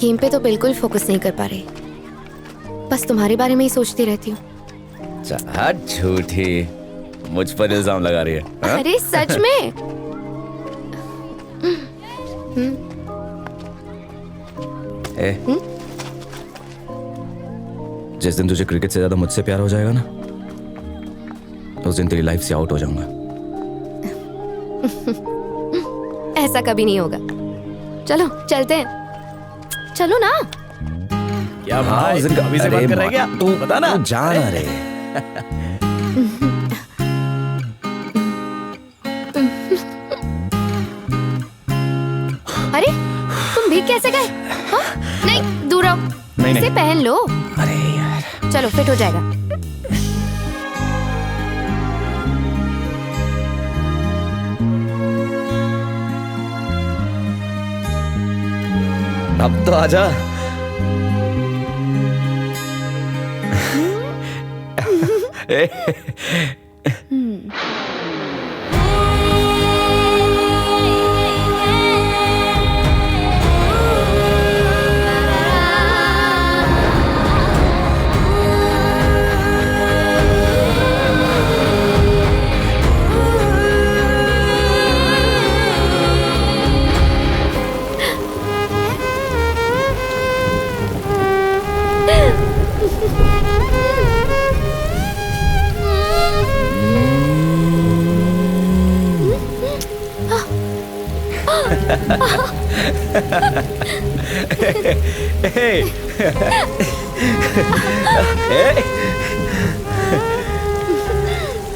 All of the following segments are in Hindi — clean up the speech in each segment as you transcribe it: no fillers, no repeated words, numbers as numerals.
गेम पे तो बिल्कुल फोकस नहीं कर पा रही, बस तुम्हारे बारे में ही सोचती रहती हूँ। झूठी, मुझ पर इल्जाम लगा रही है हा? अरे सच में। जिस दिन तुझे क्रिकेट से ज्यादा मुझसे प्यार हो जाएगा ना, उस दिन तेरी लाइफ से आउट हो जाऊंगा। ऐसा कभी नहीं होगा। चलो चलते हैं, चलो ना। क्या भाई, अभी से बात कर रहे हैं क्या? तू बता ना, जाना रे। अरे तुम भीग कैसे गए? हाँ? नहीं दूर रहो, इसे पहन लो। अरे यार, चलो फिट हो जाएगा। अब तो आजा।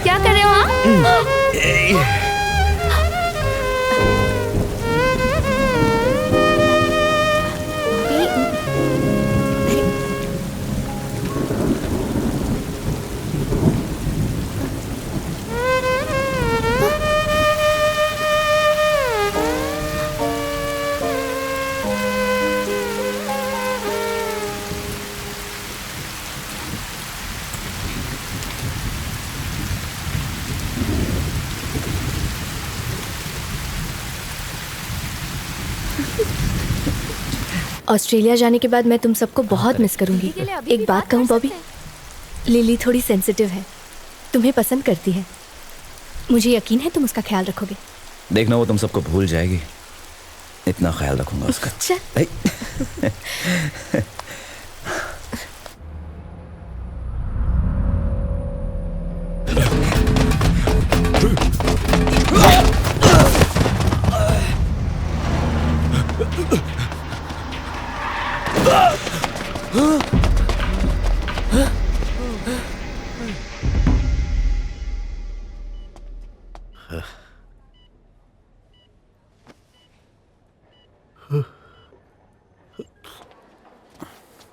क्या कर रहे हो आप? ऑस्ट्रेलिया जाने के बाद मैं तुम सबको बहुत मिस करूंगी। एक बात कहूँ बॉबी, लिली थोड़ी सेंसिटिव है, तुम्हें पसंद करती है। मुझे यकीन है तुम उसका ख्याल रखोगे। देखना वो तुम सबको भूल जाएगी, इतना ख्याल रखूंगा उसका। चल।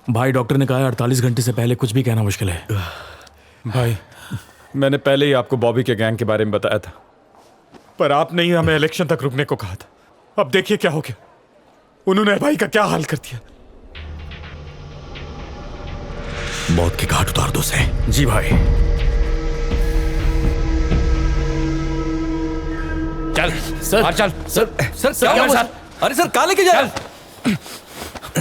भाई डॉक्टर ने कहा है 48 घंटे से पहले कुछ भी कहना मुश्किल है। भाई मैंने पहले ही आपको बॉबी के गैंग के बारे में बताया था, पर आपने ही हमें इलेक्शन तक रुकने को कहा था। अब देखिए क्या हो गया, उन्होंने भाई का क्या हाल कर दिया। मौत के घाट उतार दो उसे। जी भाई। चल सर, चल सर क्या हुआ सर? अरे सर, कहाँ लेके जा?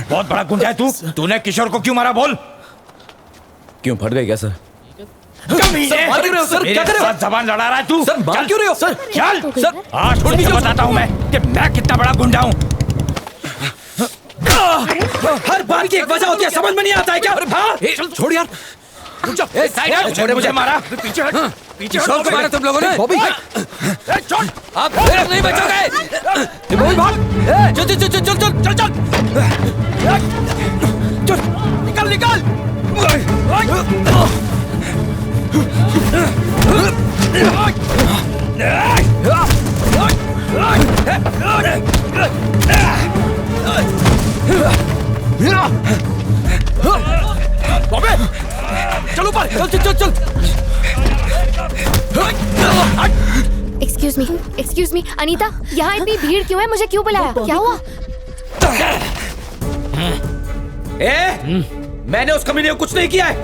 बहुत बड़ा गुंडा है तू। तूने किशोर को क्यों मारा बोल? क्यों, फट गई क्या सर? सर मार क्यों रहे हो सर? क्या कर रहे हो? जबान लड़ा रहा है तू। सर मार क्यों रहे हो? सर चल सर, आज छोड़ दीजिए, बताता हूँ मैं कि मैं कितना बड़ा गुंडा हूँ। हर बार की एक वजह होती है, समझ में नहीं आता है क्या? चल छोड़ यार, छोड़े मुझे मारा। पीछे हट, पीछे हट। मारा तुम लोगों ने? बॉबी छोड़, आप नहीं बचोगे। बॉबी भाग, चल चल चल चल चल चल चल, निकल निकल। बॉबी चल ऊपर, चल चल चल। एक्सक्यूज मी अनीता, यहाँ इतनी भीड़ क्यों है? मुझे क्यों बुलाया? क्या हुआ? मैंने उस कमीने को कुछ नहीं किया है।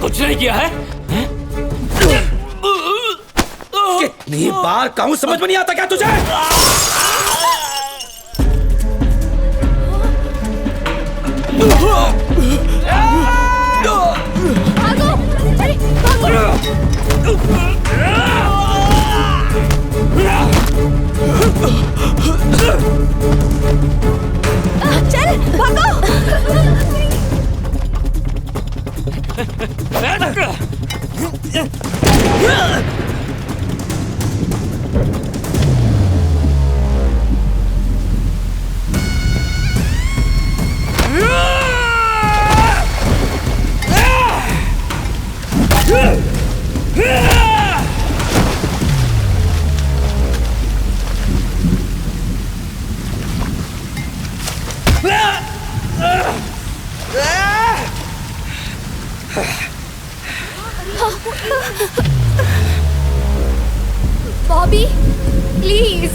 कुछ नहीं किया है? कितनी बार कहूं, समझ में नहीं आता क्या तुझे? भागो, अरे भागो। चल भागो। Bobby please.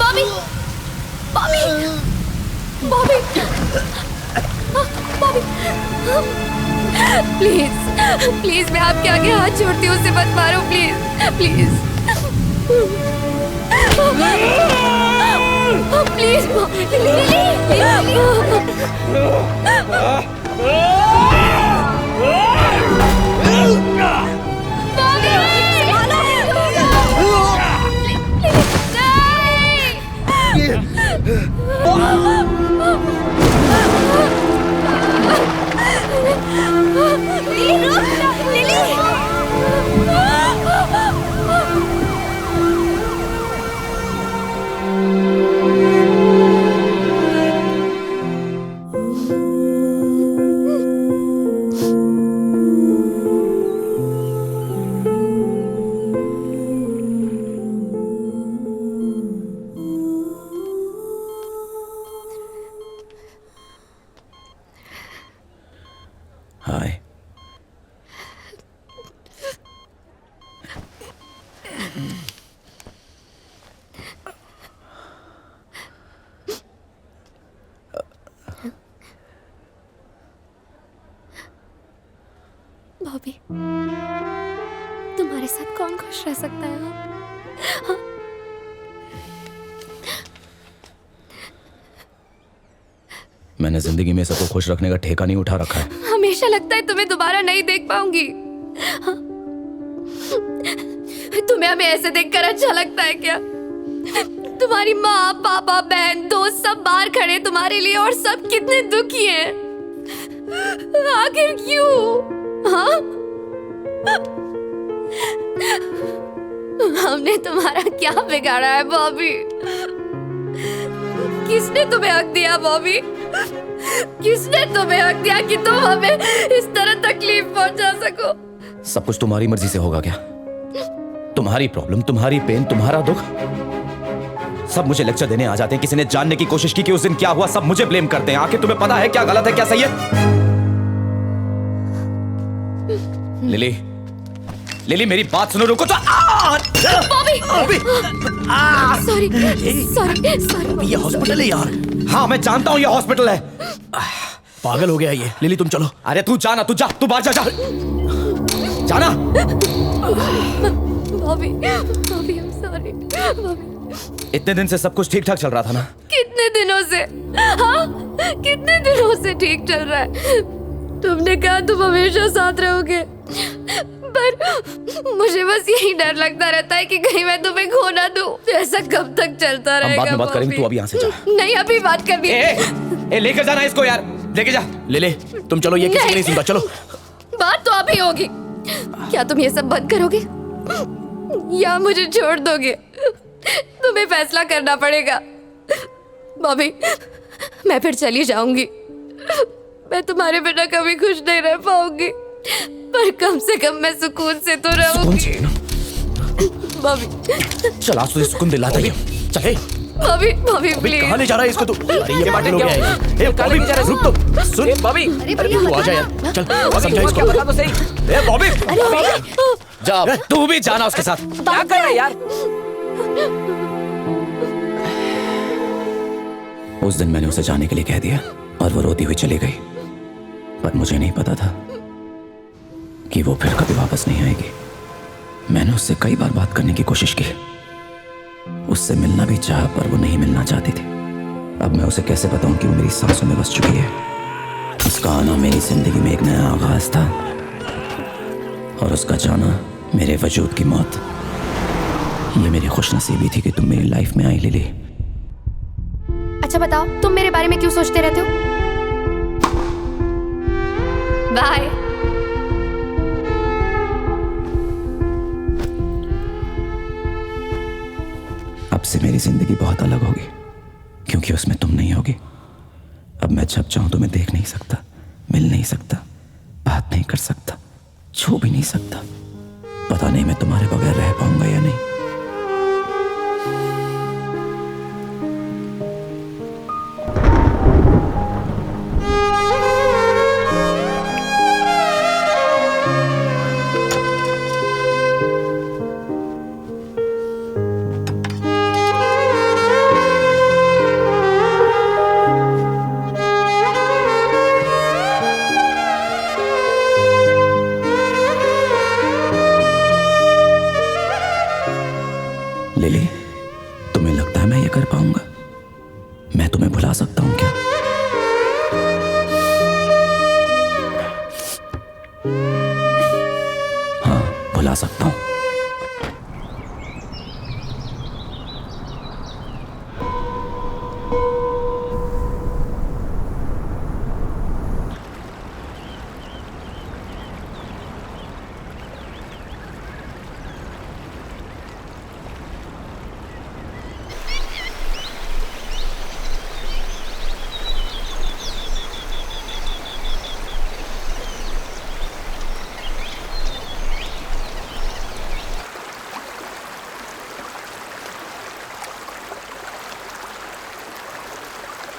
Bobby Bobby Bobby Bobby please please मैं आपके आगे हाथ जोड़ती हूँ, उसे मत मारो प्लीज प्लीज प्लीज। हाय। बॉबी तुम्हारे साथ कौन खुश रह सकता है? हाँ? मैंने जिंदगी में सबको खुश रखने का ठेका नहीं उठा रखा है। हमेशा लगता है तुम्हें दोबारा नहीं देख पाऊंगी। हाँ? तुम्हें हमें ऐसे देखकर अच्छा लगता है क्या? तुम्हारी माँ पापा बहन दोस्त सब बाहर खड़े तुम्हारे लिए और सब कितने दुखी हैं। आखिर क्यों? हाँ? हमने तुम्हारा क्या बिगाड़ा है बॉबी? किसने तुम्हें हक दिया बॉबी? किसने तुम्हें हक दिया कि तुम हमें इस तरह तकलीफ पहुंचा सको? सब कुछ तुम्हारी मर्जी से होगा क्या? तुम्हारी प्रॉब्लम, तुम्हारी पेन, तुम्हारा दुख सब मुझे लेक्चर देने आ जाते हैं। किसी ने जानने की कोशिश की कि उस दिन क्या हुआ, सब मुझे ब्लेम करते हैं। आखिर तुम्हें पता है क्या गलत है क्या सही है? लिली लिली मेरी बात सुनो, रुको तो। Bobby sorry sorry sorry. ये हॉस्पिटल है यार। हाँ मैं जानता हूँ ये हॉस्पिटल है। पागल हो गया ये। लिली तुम चलो। अरे तू जाना, तू जा, तू बाहर जा, जा जाना। Bobby Bobby I'm sorry Bobby. इतने दिन से सब कुछ ठीक ठाक चल रहा था ना? कितने दिनों से? हाँ कितने दिनों से ठीक चल रहा है? तुमने कहा तुम हमेशा साथ रहोगे, पर मुझे बस यही डर लगता रहता है कि कहीं मैं तुम्हें खो ना दूं। ऐसा कब तक चलता रहेगा? हम बाद में बात करेंगे, तू अभी यहाँ से जा। नहीं अभी बात करनी है। ए लेकर जाना इसको यार, लेके जा। ले तुम चलो, ये किसी की नहीं सुनता। चलो बात तो अभी होगी। क्या तुम ये सब बंद करोगे या मुझे छोड़ दोगे? तुम्हें फैसला करना पड़ेगा बॉबी। मैं फिर चली जाऊंगी। मैं तुम्हारे बिना कभी खुश नहीं रह पाऊंगी, पर कम से कम मैं सुकून से तो रहूंगी बॉबी। चल आज तुझे सुकून दिलाता ही। चल बॉबी बॉबी प्लीज। कहाँ ले जा रहा है इसको तू? अरे ये पागल हो गया है। ए बॉबी रुक तो सुन। बॉबी अरे तू आ जा यार। चल समझा इसको। बता तो सही। ए बॉबी जा, तू भी जाना उसके साथ। क्या कर रहा है यार? उस दिन मैंने उसे जाने के लिए कह दिया और वो रोती हुई चली गई, पर मुझे नहीं पता था कि वो फिर कभी वापस नहीं आएगी। मैंने उससे कई बार बात करने की कोशिश की, उससे मिलना भी चाहा, पर वो नहीं मिलना चाहती थी। अब मैं उसे कैसे बताऊं कि वो मेरी सांसों में बस चुकी है। उसका आना मेरी जिंदगी में एक नया आगाज था और उसका जाना मेरे वजूद की मौत। ये मेरी खुशनसीबी थी कि तुम मेरी लाइफ में आई लिली। अच्छा बताओ, तुम मेरे बारे में क्यों सोचते रहते हो? बाय। अब से मेरी जिंदगी बहुत अलग होगी, क्योंकि उसमें तुम नहीं होगी। अब मैं जब चाहूं तुम्हें देख नहीं सकता, मिल नहीं सकता, बात नहीं कर सकता, छू भी नहीं सकता। पता नहीं मैं तुम्हारे बगैर रह पाऊंगा या नहीं। लिली, तुम्हें लगता है मैं ये कर पाऊंगा? मैं तुम्हें भुला सकता हूं क्या? हाँ, भुला सकता हूं।